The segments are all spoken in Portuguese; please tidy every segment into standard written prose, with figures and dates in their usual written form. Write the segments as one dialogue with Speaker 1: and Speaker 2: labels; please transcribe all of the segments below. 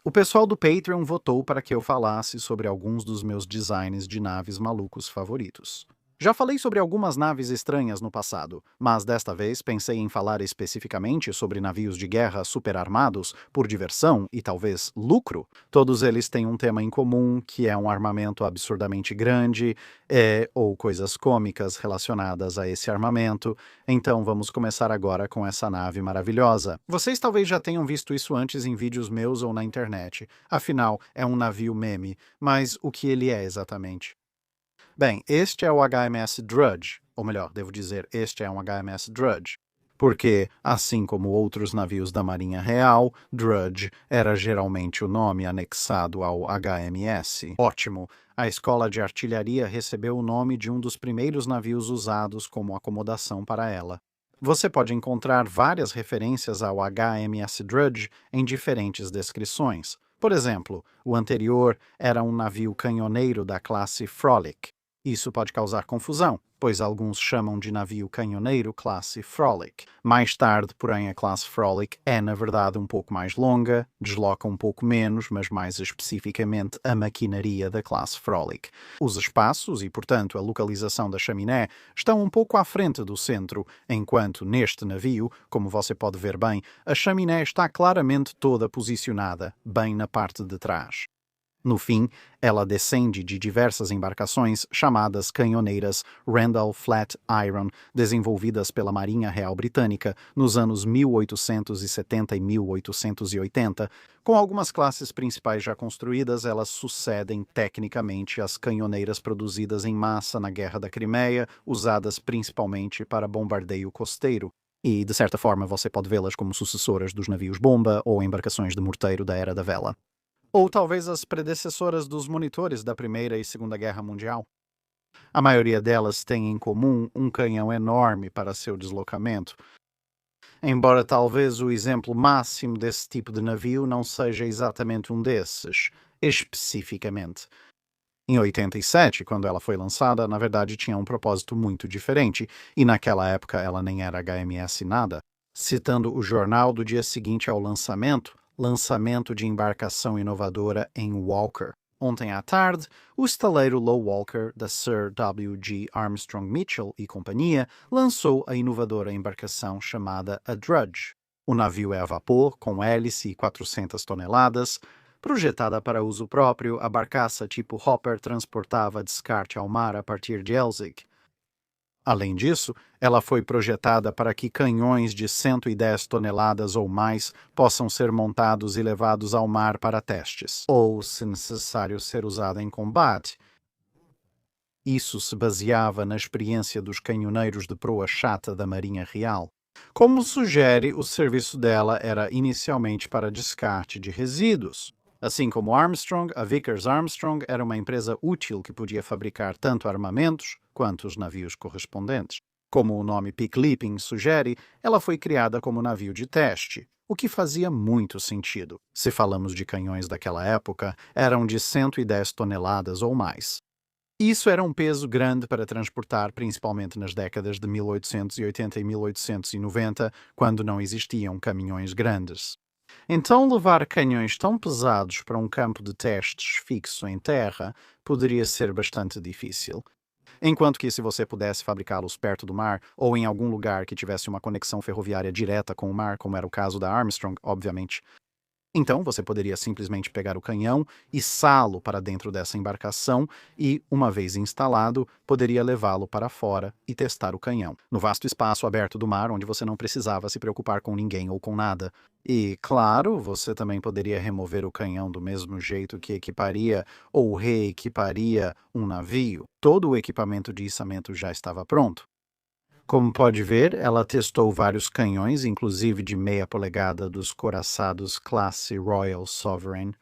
Speaker 1: O pessoal do Patreon votou para que eu falasse sobre alguns dos meus designs de naves malucos favoritos. Já falei sobre algumas naves estranhas no passado, mas desta vez pensei em falar especificamente sobre navios de guerra superarmados por diversão e talvez lucro. Todos eles têm um tema em comum, que é um armamento absurdamente grande, ou coisas cômicas relacionadas a esse armamento. Então vamos começar agora com essa nave maravilhosa. Vocês talvez já tenham visto isso antes em vídeos meus ou na internet. Afinal, é um navio meme, mas o que ele é exatamente? Bem, este é o HMS Drudge, ou melhor, devo dizer, este é um HMS Drudge, porque, assim como outros navios da Marinha Real, Drudge era geralmente o nome anexado ao HMS. Ótimo! A Escola de Artilharia recebeu o nome de um dos primeiros navios usados como acomodação para ela. Você pode encontrar várias referências ao HMS Drudge em diferentes descrições. Por exemplo, o anterior era um navio canhoneiro da classe Frolic. Isso pode causar confusão, pois alguns chamam de navio canhoneiro classe Frolic. Mais tarde, porém, a classe Frolic é, na verdade, um pouco mais longa, desloca um pouco menos, mas mais especificamente a maquinaria da classe Frolic. Os espaços e, portanto, a localização da chaminé estão um pouco à frente do centro, enquanto neste navio, como você pode ver bem, a chaminé está claramente toda posicionada, bem na parte de trás. No fim, ela descende de diversas embarcações chamadas canhoneiras Randall Flat Iron, desenvolvidas pela Marinha Real Britânica nos anos 1870 e 1880. Com algumas classes principais já construídas, elas sucedem tecnicamente às canhoneiras produzidas em massa na Guerra da Crimeia, usadas principalmente para bombardeio costeiro. E, de certa forma, você pode vê-las como sucessoras dos navios-bomba ou embarcações de morteiro da Era da Vela. Ou talvez as predecessoras dos monitores da Primeira e Segunda Guerra Mundial. A maioria delas tem em comum um canhão enorme para seu deslocamento, embora talvez o exemplo máximo desse tipo de navio não seja exatamente um desses, especificamente. Em 87, quando ela foi lançada, na verdade tinha um propósito muito diferente, e naquela época ela nem era HMS nada. Citando o jornal do dia seguinte ao lançamento de embarcação inovadora em Walker. Ontem à tarde, o estaleiro Low Walker da Sir W. G. Armstrong Mitchell e companhia lançou a inovadora embarcação chamada a Drudge. O navio é a vapor, com hélice e 400 toneladas. Projetada para uso próprio, a barcaça tipo Hopper transportava descarte ao mar a partir de Elzig. Além disso, ela foi projetada para que canhões de 110 toneladas ou mais possam ser montados e levados ao mar para testes, ou, se necessário, ser usada em combate. Isso se baseava na experiência dos canhoneiros de proa chata da Marinha Real. Como sugere, o serviço dela era inicialmente para descarte de resíduos. Assim como Armstrong, a Vickers Armstrong era uma empresa útil que podia fabricar tanto armamentos quanto os navios correspondentes. Como o nome Peak-Leaping sugere, ela foi criada como navio de teste, o que fazia muito sentido. Se falamos de canhões daquela época, eram de 110 toneladas ou mais. Isso era um peso grande para transportar, principalmente nas décadas de 1880 e 1890, quando não existiam caminhões grandes. Então, levar canhões tão pesados para um campo de testes fixo em terra poderia ser bastante difícil. Enquanto que, se você pudesse fabricá-los perto do mar ou em algum lugar que tivesse uma conexão ferroviária direta com o mar, como era o caso da Armstrong, obviamente, então você poderia simplesmente pegar o canhão e içá-lo para dentro dessa embarcação e, uma vez instalado, poderia levá-lo para fora e testar o canhão, no vasto espaço aberto do mar onde você não precisava se preocupar com ninguém ou com nada. E, claro, você também poderia remover o canhão do mesmo jeito que equiparia ou reequiparia um navio. Todo o equipamento de içamento já estava pronto. Como pode ver, ela testou vários canhões, inclusive de meia polegada dos coraçados classe Royal Sovereign.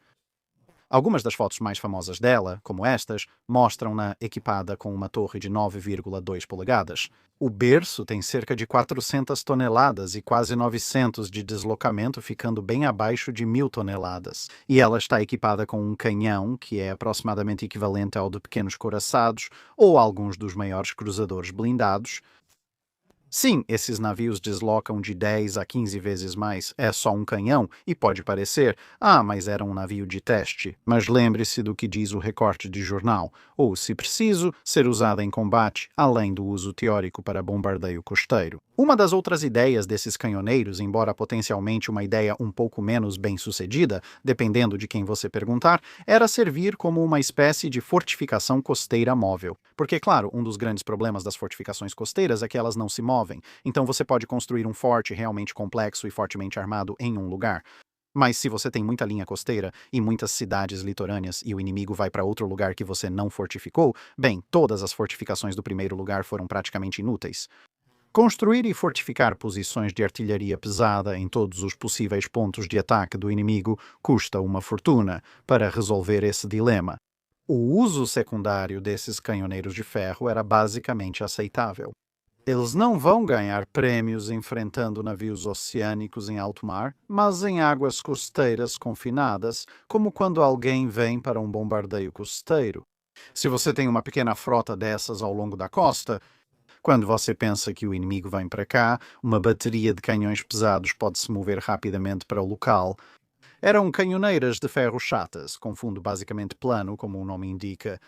Speaker 1: Algumas das fotos mais famosas dela, como estas, mostram-na equipada com uma torre de 9,2 polegadas. O berço tem cerca de 400 toneladas e quase 900 de deslocamento, ficando bem abaixo de 1.000 toneladas. E ela está equipada com um canhão, que é aproximadamente equivalente ao de pequenos coraçados ou alguns dos maiores cruzadores blindados, Sim, esses navios deslocam de 10 a 15 vezes mais. É só um canhão e pode parecer, mas era um navio de teste. Mas lembre-se do que diz o recorte de jornal, ou, se preciso, ser usada em combate, além do uso teórico para bombardeio costeiro. Uma das outras ideias desses canhoneiros, embora potencialmente uma ideia um pouco menos bem-sucedida, dependendo de quem você perguntar, era servir como uma espécie de fortificação costeira móvel. Porque, claro, um dos grandes problemas das fortificações costeiras é que elas não se movem. Então você pode construir um forte realmente complexo e fortemente armado em um lugar. Mas se você tem muita linha costeira e muitas cidades litorâneas e o inimigo vai para outro lugar que você não fortificou, bem, todas as fortificações do primeiro lugar foram praticamente inúteis. Construir e fortificar posições de artilharia pesada em todos os possíveis pontos de ataque do inimigo custa uma fortuna para resolver esse dilema. O uso secundário desses canhoneiros de ferro era basicamente aceitável. Eles não vão ganhar prêmios enfrentando navios oceânicos em alto mar, mas em águas costeiras confinadas, como quando alguém vem para um bombardeio costeiro. Se você tem uma pequena frota dessas ao longo da costa, quando você pensa que o inimigo vem para cá, uma bateria de canhões pesados pode se mover rapidamente para o local. Eram canhoneiras de ferro chatas, com fundo basicamente plano, como o nome indica.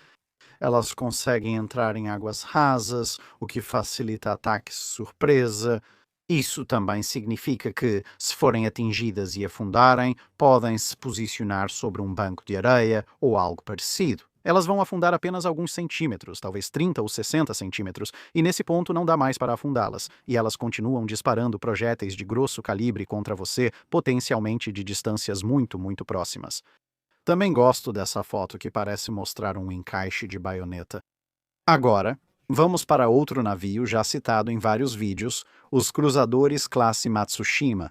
Speaker 1: Elas conseguem entrar em águas rasas, o que facilita ataques surpresa. Isso também significa que, se forem atingidas e afundarem, podem se posicionar sobre um banco de areia ou algo parecido. Elas vão afundar apenas alguns centímetros, talvez 30 ou 60 centímetros, e nesse ponto não dá mais para afundá-las, e elas continuam disparando projéteis de grosso calibre contra você, potencialmente de distâncias muito, muito próximas. Também gosto dessa foto que parece mostrar um encaixe de baioneta. Agora, vamos para outro navio já citado em vários vídeos, os cruzadores classe Matsushima.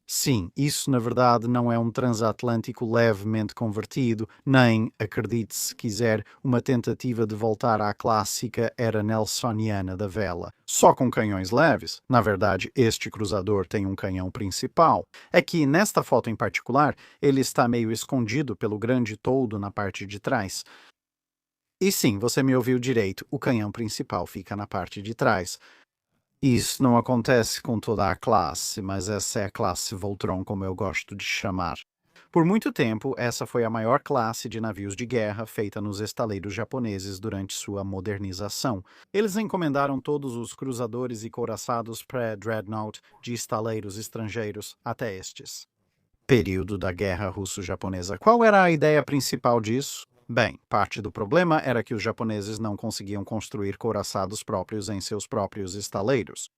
Speaker 1: Sim, isso na verdade não é um transatlântico levemente convertido, nem, acredite se quiser, uma tentativa de voltar à clássica era nelsoniana da vela. Só com canhões leves. Na verdade, este cruzador tem um canhão principal. É que, nesta foto em particular, ele está meio escondido pelo grande toldo na parte de trás. E sim, você me ouviu direito, o canhão principal fica na parte de trás. Isso não acontece com toda a classe, mas essa é a classe Voltron, como eu gosto de chamar. Por muito tempo, essa foi a maior classe de navios de guerra feita nos estaleiros japoneses durante sua modernização. Eles encomendaram todos os cruzadores e couraçados pré-dreadnought de estaleiros estrangeiros até estes. Período da Guerra Russo-Japonesa. Qual era a ideia principal disso? Bem, parte do problema era que os japoneses não conseguiam construir couraçados próprios em seus próprios estaleiros.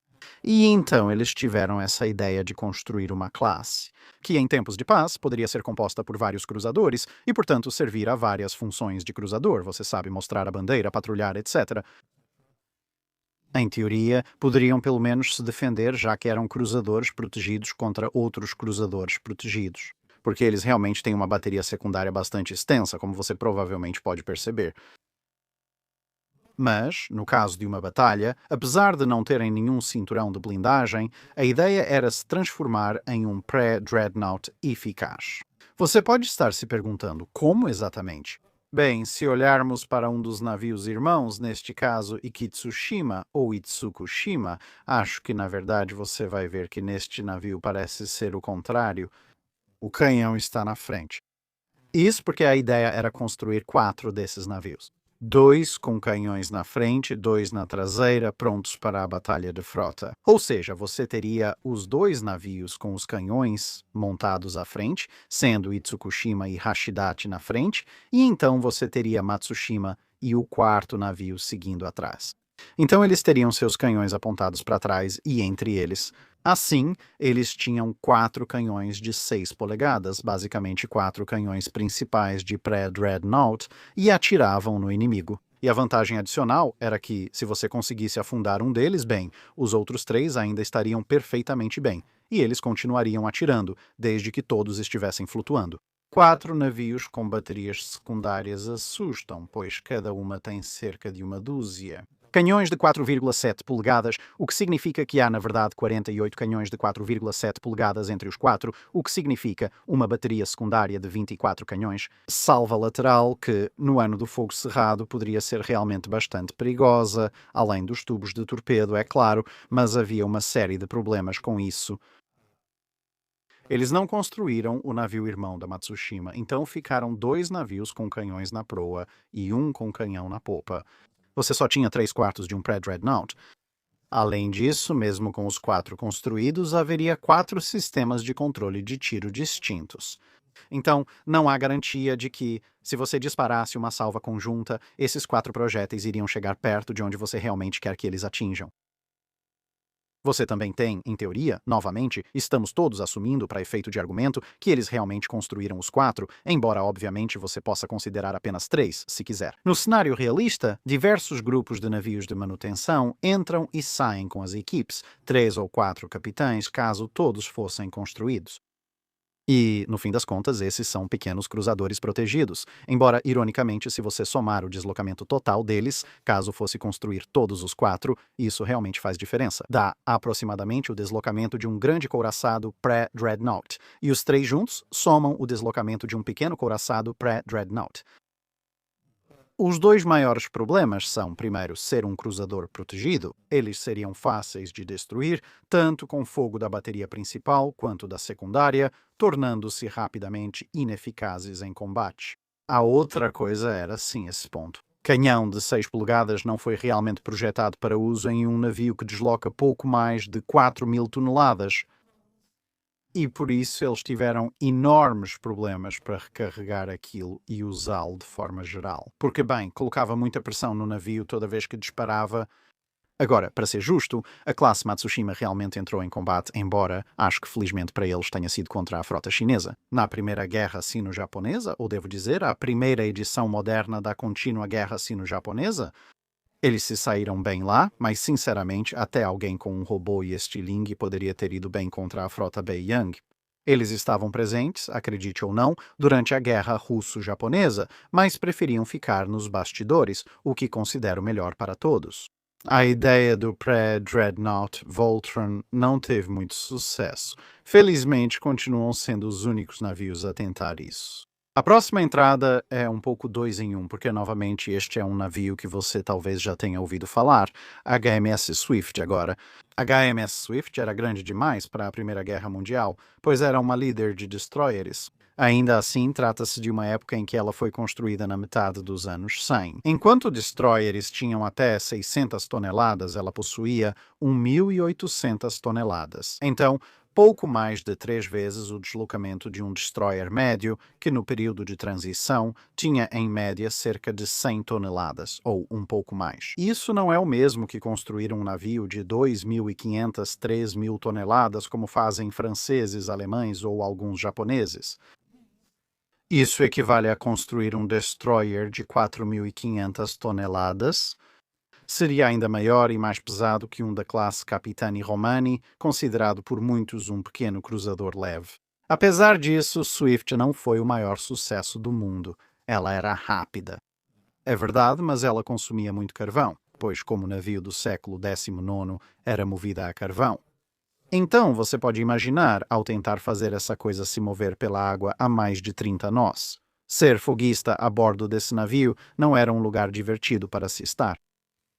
Speaker 1: E então eles tiveram essa ideia de construir uma classe, que em tempos de paz poderia ser composta por vários cruzadores e, portanto, servir a várias funções de cruzador, você sabe, mostrar a bandeira, patrulhar, etc. Em teoria, poderiam pelo menos se defender, já que eram cruzadores protegidos contra outros cruzadores protegidos. Porque eles realmente têm uma bateria secundária bastante extensa, como você provavelmente pode perceber. Mas, no caso de uma batalha, apesar de não terem nenhum cinturão de blindagem, a ideia era se transformar em um pré-dreadnought eficaz. Você pode estar se perguntando como exatamente? Bem, se olharmos para um dos navios irmãos, neste caso Ikitsushima ou Itsukushima, acho que na verdade você vai ver que neste navio parece ser o contrário. O canhão está na frente. Isso porque a ideia era construir 4 desses navios. 2 com canhões na frente, 2 na traseira, prontos para a batalha de frota. Ou seja, você teria os 2 navios com os canhões montados à frente, sendo Itsukushima e Hashidachi na frente, e então você teria Matsushima e o 4º navio seguindo atrás. Então eles teriam seus canhões apontados para trás e entre eles. Assim, eles tinham 4 canhões de 6 polegadas, basicamente 4 canhões principais de pré-dreadnought, e atiravam no inimigo. E a vantagem adicional era que, se você conseguisse afundar um deles bem, os outros 3 ainda estariam perfeitamente bem, e eles continuariam atirando, desde que todos estivessem flutuando. 4 navios com baterias secundárias assustam, pois cada uma tem cerca de uma dúzia. canhões de 4,7 polegadas, o que significa que há, na verdade, 48 canhões de 4,7 polegadas entre os quatro, o que significa uma bateria secundária de 24 canhões, salva lateral que, no ano do fogo cerrado, poderia ser realmente bastante perigosa, além dos tubos de torpedo, é claro, mas havia uma série de problemas com isso. Eles não construíram o navio irmão da Matsushima, então ficaram 2 navios com canhões na proa e um com canhão na popa. Você só tinha 3/4 de um pré-dreadnought. Além disso, mesmo com os 4 construídos, haveria 4 sistemas de controle de tiro distintos. Então, não há garantia de que, se você disparasse uma salva conjunta, esses 4 projéteis iriam chegar perto de onde você realmente quer que eles atinjam. Você também tem, em teoria, novamente, estamos todos assumindo, para efeito de argumento, que eles realmente construíram os 4, embora obviamente você possa considerar apenas 3, se quiser. No cenário realista, diversos grupos de navios de manutenção entram e saem com as equipes, 3 ou 4 capitães, caso todos fossem construídos. E, no fim das contas, esses são pequenos cruzadores protegidos, embora, ironicamente, se você somar o deslocamento total deles, caso fosse construir todos os 4, isso realmente faz diferença. Dá aproximadamente o deslocamento de um grande couraçado pré-dreadnought, e os 3 juntos somam o deslocamento de um pequeno couraçado pré-dreadnought. Os 2 maiores problemas são, primeiro, ser um cruzador protegido. Eles seriam fáceis de destruir, tanto com fogo da bateria principal quanto da secundária, tornando-se rapidamente ineficazes em combate. A outra coisa era, sim, esse ponto. Canhão de 6 polegadas não foi realmente projetado para uso em um navio que desloca pouco mais de 4.000 toneladas. E por isso eles tiveram enormes problemas para recarregar aquilo e usá-lo de forma geral. Porque, bem, colocava muita pressão no navio toda vez que disparava. Agora, para ser justo, a classe Matsushima realmente entrou em combate, embora, acho que felizmente para eles, tenha sido contra a frota chinesa. Na Primeira Guerra Sino-Japonesa, ou devo dizer, a primeira edição moderna da contínua Guerra Sino-Japonesa, eles se saíram bem lá, mas sinceramente, até alguém com um robô e estilingue poderia ter ido bem contra a frota Beiyang. Eles estavam presentes, acredite ou não, durante a Guerra Russo-Japonesa, mas preferiam ficar nos bastidores, o que considero melhor para todos. A ideia do pré-dreadnought Voltron não teve muito sucesso. Felizmente, continuam sendo os únicos navios a tentar isso. A próxima entrada é um pouco 2 em 1, porque novamente este é um navio que você talvez já tenha ouvido falar, HMS Swift agora. A HMS Swift era grande demais para a Primeira Guerra Mundial, pois era uma líder de destroyers. Ainda assim, trata-se de uma época em que ela foi construída na metade dos anos 100. Enquanto destroyers tinham até 600 toneladas, ela possuía 1.800 toneladas. Então, pouco mais de 3 vezes o deslocamento de um destroyer médio, que no período de transição tinha em média cerca de 100 toneladas, ou um pouco mais. Isso não é o mesmo que construir um navio de 2.500, 3.000 toneladas, como fazem franceses, alemães ou alguns japoneses. Isso equivale a construir um destroyer de 4.500 toneladas. Seria ainda maior e mais pesado que um da classe Capitani Romani, considerado por muitos um pequeno cruzador leve. Apesar disso, Swift não foi o maior sucesso do mundo. Ela era rápida. É verdade, mas ela consumia muito carvão, pois, como o navio do século XIX era movida a carvão. Então, você pode imaginar ao tentar fazer essa coisa se mover pela água a mais de 30 nós. Ser foguista a bordo desse navio não era um lugar divertido para se estar.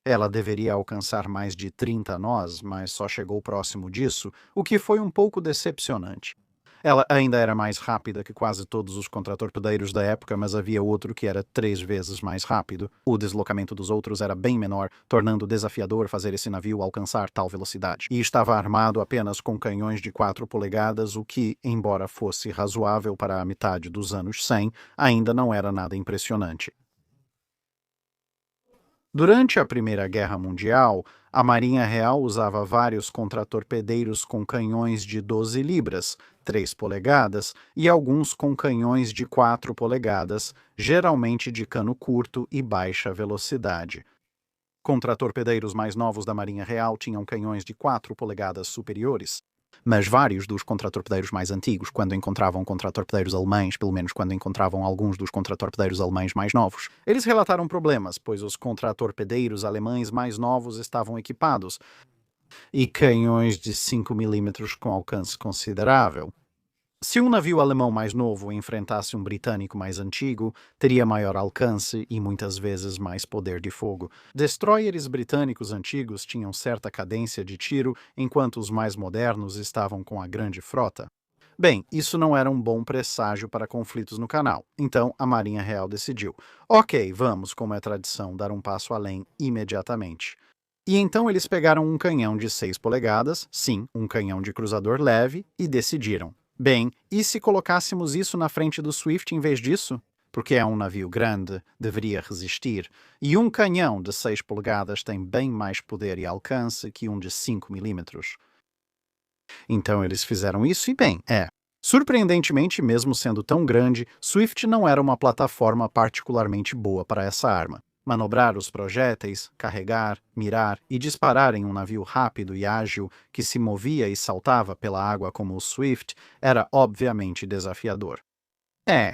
Speaker 1: Ela deveria alcançar mais de 30 nós, mas só chegou próximo disso, o que foi um pouco decepcionante. Ela ainda era mais rápida que quase todos os contratorpedeiros da época, mas havia outro que era 3 vezes mais rápido. O deslocamento dos outros era bem menor, tornando desafiador fazer esse navio alcançar tal velocidade. E estava armado apenas com canhões de 4 polegadas, o que, embora fosse razoável para a metade dos anos 100, ainda não era nada impressionante. Durante a Primeira Guerra Mundial, a Marinha Real usava vários contratorpedeiros com canhões de 12 libras, 3 polegadas, e alguns com canhões de 4 polegadas, geralmente de cano curto e baixa velocidade. Contratorpedeiros mais novos da Marinha Real tinham canhões de 4 polegadas superiores. Mas vários dos contratorpedeiros mais antigos, quando encontravam contratorpedeiros alemães, pelo menos quando encontravam alguns dos contratorpedeiros alemães mais novos, eles relataram problemas, pois os contratorpedeiros alemães mais novos estavam equipados e canhões de 5 milímetros com alcance considerável. Se um navio alemão mais novo enfrentasse um britânico mais antigo, teria maior alcance e muitas vezes mais poder de fogo. Destroyers britânicos antigos tinham certa cadência de tiro, enquanto os mais modernos estavam com a grande frota. Bem, isso não era um bom presságio para conflitos no canal, então a Marinha Real decidiu: ok, vamos, como é tradição, dar um passo além imediatamente. E então eles pegaram um canhão de 6 polegadas, sim, um canhão de cruzador leve, e decidiram: bem, e se colocássemos isso na frente do Swift em vez disso? Porque é um navio grande, deveria resistir, e um canhão de 6 polegadas tem bem mais poder e alcance que um de 5 milímetros. Então eles fizeram isso e bem, Surpreendentemente, mesmo sendo tão grande, Swift não era uma plataforma particularmente boa para essa arma. Manobrar os projéteis, carregar, mirar e disparar em um navio rápido e ágil que se movia e saltava pela água como o Swift era obviamente desafiador.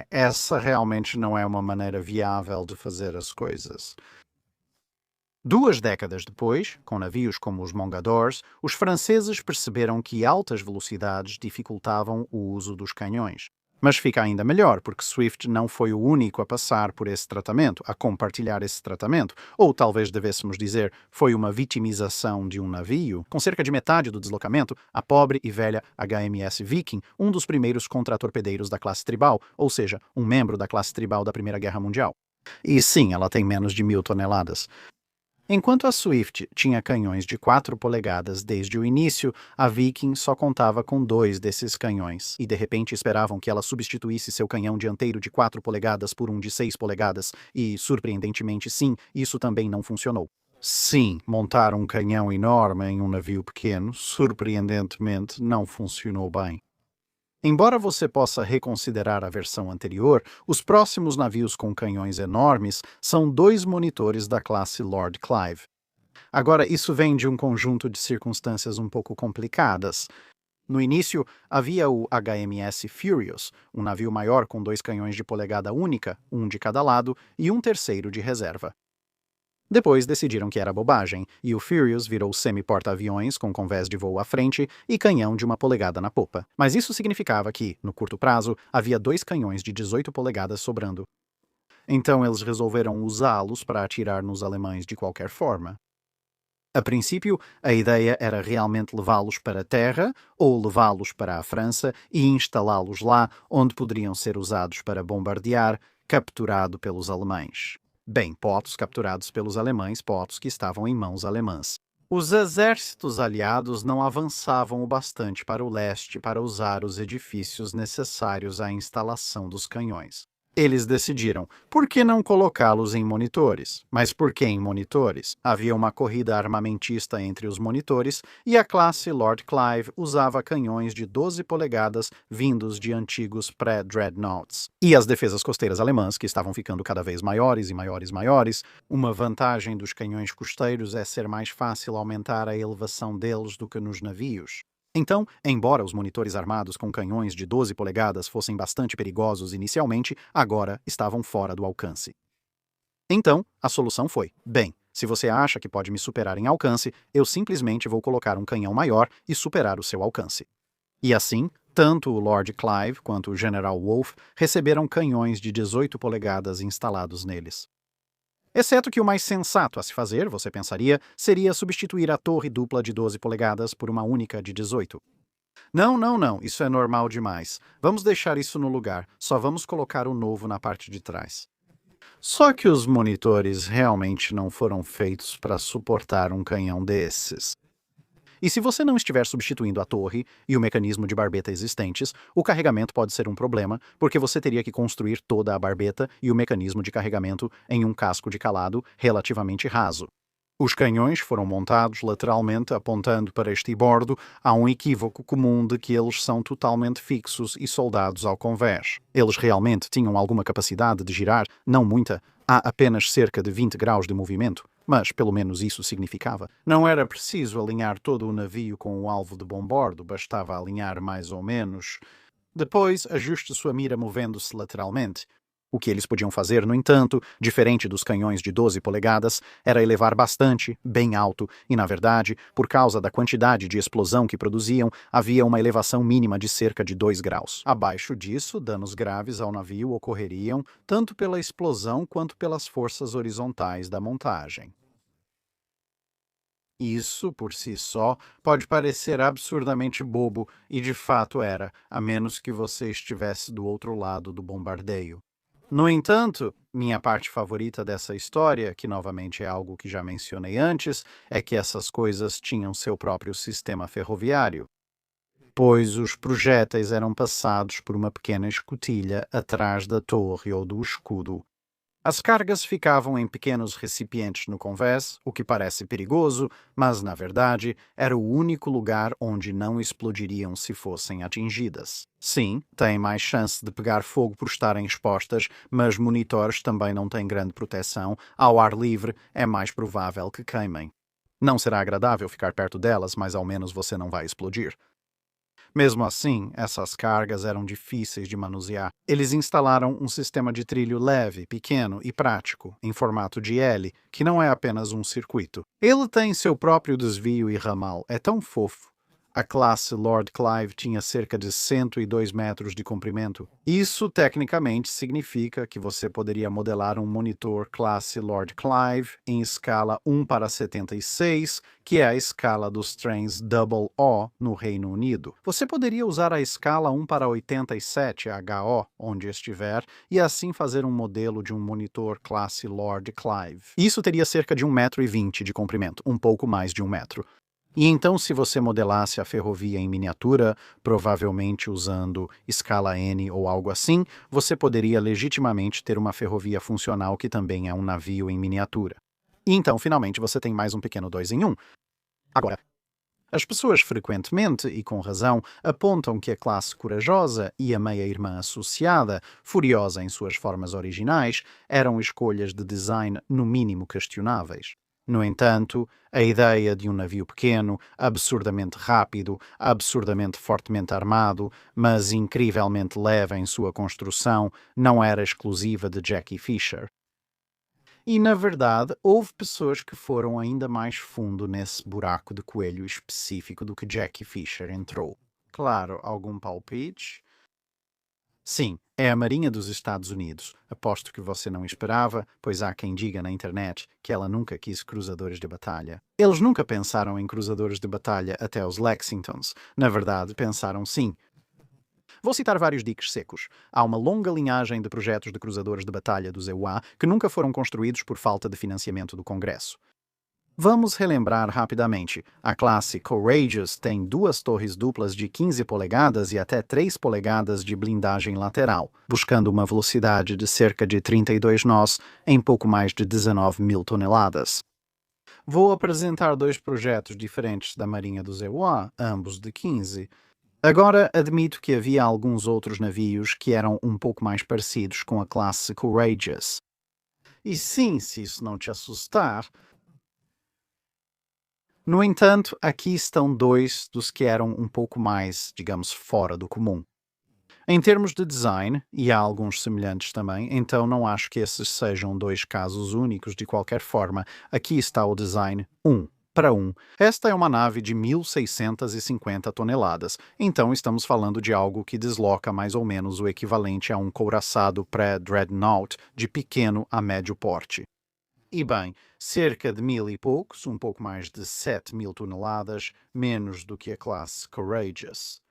Speaker 1: Essa realmente não é uma maneira viável de fazer as coisas. 2 décadas depois, com navios como os Mongadors, os franceses perceberam que altas velocidades dificultavam o uso dos canhões. Mas fica ainda melhor, porque Swift não foi o único a passar por esse tratamento, a compartilhar esse tratamento, ou talvez devêssemos dizer, foi uma vitimização de um navio. Com cerca de metade do deslocamento, a pobre e velha HMS Viking, um dos primeiros contratorpedeiros da classe tribal, ou seja, um membro da classe tribal da Primeira Guerra Mundial. E sim, ela tem menos de 1.000 toneladas. Enquanto a Swift tinha canhões de 4 polegadas desde o início, a Viking só contava com 2 desses canhões, e de repente esperavam que ela substituísse seu canhão dianteiro de 4 polegadas por um de 6 polegadas, e, surpreendentemente sim, isso também não funcionou. Sim, montar um canhão enorme em um navio pequeno, surpreendentemente, não funcionou bem. Embora você possa reconsiderar a versão anterior, os próximos navios com canhões enormes são 2 monitores da classe Lord Clive. Agora, isso vem de um conjunto de circunstâncias um pouco complicadas. No início, havia o HMS Furious, um navio maior com 2 canhões de polegada única, um de cada lado, e um terceiro de reserva. Depois decidiram que era bobagem, e o Furious virou semi-porta-aviões com convés de voo à frente e canhão de 1 polegada na popa. Mas isso significava que, no curto prazo, havia 2 canhões de 18 polegadas sobrando. Então eles resolveram usá-los para atirar nos alemães de qualquer forma. A princípio, a ideia era realmente levá-los para a terra ou levá-los para a França e instalá-los lá, onde poderiam ser usados para bombardear, capturado pelos alemães. Bem, potos capturados pelos alemães, potos que estavam em mãos alemãs. Os exércitos aliados não avançavam o bastante para o leste para usar os edifícios necessários à instalação dos canhões. Eles decidiram, por que não colocá-los em monitores? Mas por que em monitores? Havia uma corrida armamentista entre os monitores e a classe Lord Clive usava canhões de 12 polegadas vindos de antigos pré-dreadnoughts. E as defesas costeiras alemãs, que estavam ficando cada vez maiores e maiores, uma vantagem dos canhões costeiros é ser mais fácil aumentar a elevação deles do que nos navios. Então, embora os monitores armados com canhões de 12 polegadas fossem bastante perigosos inicialmente, agora estavam fora do alcance. Então, a solução foi: bem, se você acha que pode me superar em alcance, eu simplesmente vou colocar um canhão maior e superar o seu alcance. E assim, tanto o Lord Clive quanto o General Wolfe receberam canhões de 18 polegadas instalados neles. Exceto que o mais sensato a se fazer, você pensaria, seria substituir a torre dupla de 12 polegadas por uma única de 18. Não, isso é normal demais. Vamos deixar isso no lugar, só vamos colocar o novo na parte de trás. Só que os monitores realmente não foram feitos para suportar um canhão desses. E se você não estiver substituindo a torre e o mecanismo de barbeta existentes, o carregamento pode ser um problema, porque você teria que construir toda a barbeta e o mecanismo de carregamento em um casco de calado relativamente raso. Os canhões foram montados lateralmente apontando para estribordo. Há um equívoco comum de que eles são totalmente fixos e soldados ao convés. Eles realmente tinham alguma capacidade de girar, não muita, há apenas cerca de 20 graus de movimento. Mas, pelo menos isso significava. Não era preciso alinhar todo o navio com o alvo de bombordo, bastava alinhar mais ou menos. Depois, ajuste sua mira movendo-se lateralmente. O que eles podiam fazer, no entanto, diferente dos canhões de 12 polegadas, era elevar bastante, bem alto, e, na verdade, por causa da quantidade de explosão que produziam, havia uma elevação mínima de cerca de 2 graus. Abaixo disso, danos graves ao navio ocorreriam tanto pela explosão quanto pelas forças horizontais da montagem. Isso, por si só, pode parecer absurdamente bobo, e de fato era, a menos que você estivesse do outro lado do bombardeio. No entanto, minha parte favorita dessa história, que novamente é algo que já mencionei antes, é que essas coisas tinham seu próprio sistema ferroviário, pois os projéteis eram passados por uma pequena escotilha atrás da torre ou do escudo. As cargas ficavam em pequenos recipientes no convés, o que parece perigoso, mas, na verdade, era o único lugar onde não explodiriam se fossem atingidas. Sim, têm mais chance de pegar fogo por estarem expostas, mas monitores também não têm grande proteção. Ao ar livre, é mais provável que queimem. Não será agradável ficar perto delas, mas ao menos você não vai explodir. Mesmo assim, essas cargas eram difíceis de manusear. Eles instalaram um sistema de trilho leve, pequeno e prático, em formato de L, que não é apenas um circuito. Ele tem seu próprio desvio e ramal. É tão fofo. A classe Lord Clive tinha cerca de 102 metros de comprimento. Isso, tecnicamente, significa que você poderia modelar um monitor classe Lord Clive em escala 1:76, que é a escala dos trens Double O no Reino Unido. Você poderia usar a escala 1:87 HO, onde estiver, e assim fazer um modelo de um monitor classe Lord Clive. Isso teria cerca de 1,20 m de comprimento, um pouco mais de 1 metro. E então, se você modelasse a ferrovia em miniatura, provavelmente usando escala N ou algo assim, você poderia legitimamente ter uma ferrovia funcional que também é um navio em miniatura. E então, finalmente, você tem mais um pequeno 2 em 1. Agora, as pessoas frequentemente, e com razão, apontam que a classe corajosa e a meia-irmã associada, furiosa em suas formas originais, eram escolhas de design no mínimo questionáveis. No entanto, a ideia de um navio pequeno, absurdamente rápido, absurdamente fortemente armado, mas incrivelmente leve em sua construção, não era exclusiva de Jackie Fisher. E, na verdade, houve pessoas que foram ainda mais fundo nesse buraco de coelho específico do que Jackie Fisher entrou. Claro, algum palpite? Sim, é a Marinha dos Estados Unidos. Aposto que você não esperava, pois há quem diga na internet que ela nunca quis cruzadores de batalha. Eles nunca pensaram em cruzadores de batalha até os Lexingtons. Na verdade, pensaram sim. Vou citar vários diques secos. Há uma longa linhagem de projetos de cruzadores de batalha dos EUA que nunca foram construídos por falta de financiamento do Congresso. Vamos relembrar rapidamente. A classe Courageous tem duas torres duplas de 15 polegadas e até 3 polegadas de blindagem lateral, buscando uma velocidade de cerca de 32 nós em pouco mais de 19.000 toneladas. Vou apresentar dois projetos diferentes da Marinha dos EUA, ambos de 15. Agora, admito que havia alguns outros navios que eram um pouco mais parecidos com a classe Courageous. E sim, se isso não te assustar. No entanto, aqui estão dois dos que eram um pouco mais, digamos, fora do comum. Em termos de design, e há alguns semelhantes também, então não acho que esses sejam dois casos únicos de qualquer forma. Aqui está o design 1:1. Esta é uma nave de 1.650 toneladas, então estamos falando de algo que desloca mais ou menos o equivalente a um couraçado pré-dreadnought de pequeno a médio porte. E bem, cerca de 1.000 e poucos, um pouco mais de 7.000 toneladas, menos do que a classe Courageous.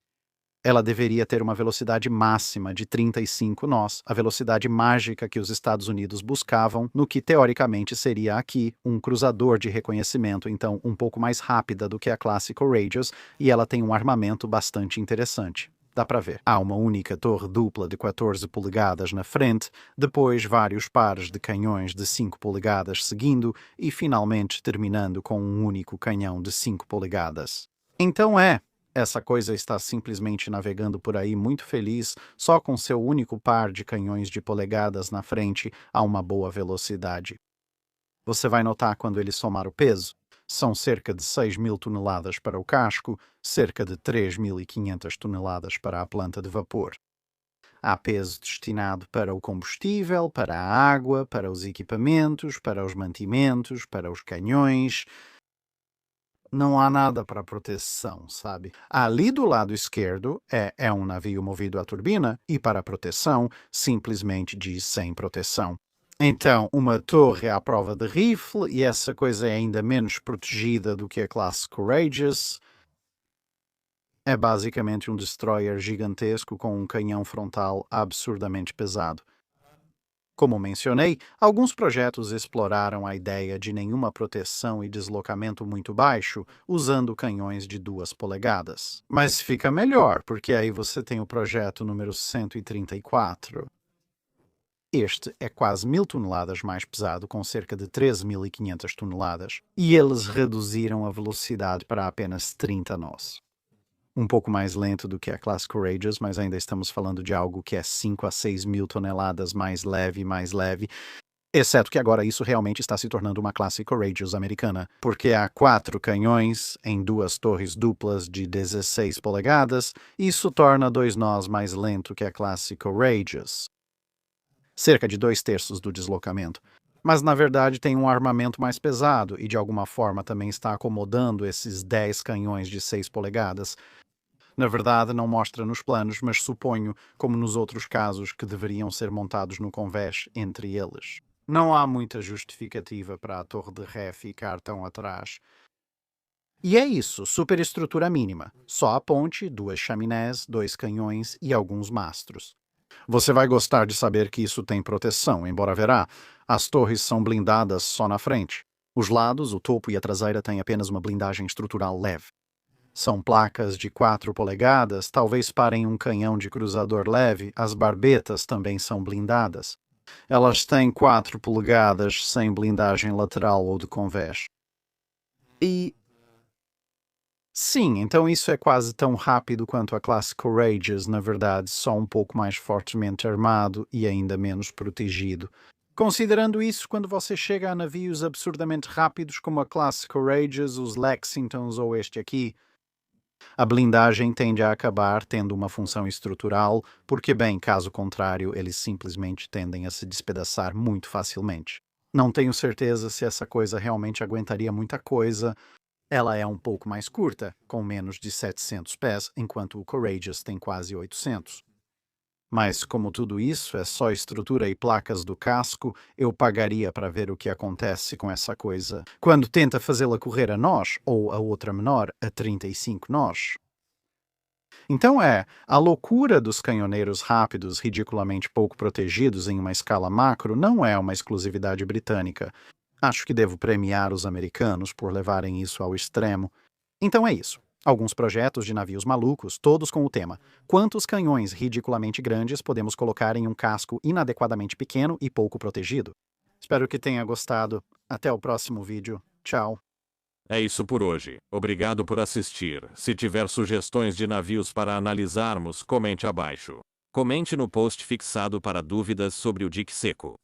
Speaker 1: Ela deveria ter uma velocidade máxima de 35 nós, a velocidade mágica que os Estados Unidos buscavam no que teoricamente seria aqui um cruzador de reconhecimento, então um pouco mais rápida do que a classe Courageous, e ela tem um armamento bastante interessante. Dá para ver. Há uma única torre dupla de 14 polegadas na frente, depois vários pares de canhões de 5 polegadas seguindo e finalmente terminando com um único canhão de 5 polegadas. Então essa coisa está simplesmente navegando por aí muito feliz, só com seu único par de canhões de polegadas na frente a uma boa velocidade. Você vai notar quando ele somar o peso. São cerca de 6.000 toneladas para o casco, cerca de 3.500 toneladas para a planta de vapor. Há peso destinado para o combustível, para a água, para os equipamentos, para os mantimentos, para os canhões. Não há nada para proteção, sabe? Ali do lado esquerdo é um navio movido a turbina e para proteção simplesmente diz sem proteção. Então, uma torre à prova de rifle e essa coisa é ainda menos protegida do que a classe Courageous. É basicamente um destroyer gigantesco com um canhão frontal absurdamente pesado. Como mencionei, alguns projetos exploraram a ideia de nenhuma proteção e deslocamento muito baixo, usando canhões de 2 polegadas. Mas fica melhor, porque aí você tem o projeto número 134. Este é quase 1.000 toneladas mais pesado, com cerca de 13.500 toneladas, e eles reduziram a velocidade para apenas 30 nós. Um pouco mais lento do que a classe Courageous, mas ainda estamos falando de algo que é 5 a 6.000 toneladas mais leve, exceto que agora isso realmente está se tornando uma classe Courageous americana, porque há 4 canhões em 2 torres duplas de 16 polegadas, e isso torna 2 nós mais lento que a classe Courageous. Cerca de 2/3 do deslocamento. Mas na verdade tem um armamento mais pesado e de alguma forma também está acomodando esses 10 canhões de 6 polegadas. Na verdade, não mostra nos planos, mas suponho, como nos outros casos, que deveriam ser montados no convés entre eles. Não há muita justificativa para a torre de ré ficar tão atrás. E é isso, superestrutura mínima. Só a ponte, 2 chaminés, 2 canhões e alguns mastros. Você vai gostar de saber que isso tem proteção, embora verá, as torres são blindadas só na frente. Os lados, o topo e a traseira têm apenas uma blindagem estrutural leve. São placas de 4 polegadas, talvez parem um canhão de cruzador leve, as barbetas também são blindadas. Elas têm 4 polegadas sem blindagem lateral ou de convés. E... sim, então isso é quase tão rápido quanto a classe Courageous, na verdade, só um pouco mais fortemente armado e ainda menos protegido. Considerando isso, quando você chega a navios absurdamente rápidos como a classe Courageous, os Lexingtons ou este aqui, a blindagem tende a acabar tendo uma função estrutural, porque, bem, caso contrário, eles simplesmente tendem a se despedaçar muito facilmente. Não tenho certeza se essa coisa realmente aguentaria muita coisa. Ela é um pouco mais curta, com menos de 700 pés, enquanto o Courageous tem quase 800. Mas, como tudo isso é só estrutura e placas do casco, eu pagaria para ver o que acontece com essa coisa quando tenta fazê-la correr a nós, ou a outra menor, a 35 nós. Então a loucura dos canhoneiros rápidos ridiculamente pouco protegidos em uma escala macro não é uma exclusividade britânica. Acho que devo premiar os americanos por levarem isso ao extremo. Então é isso. Alguns projetos de navios malucos, todos com o tema: quantos canhões ridiculamente grandes podemos colocar em um casco inadequadamente pequeno e pouco protegido? Espero que tenha gostado. Até o próximo vídeo. Tchau.
Speaker 2: É isso por hoje. Obrigado por assistir. Se tiver sugestões de navios para analisarmos, comente abaixo. Comente no post fixado para dúvidas sobre o dique seco.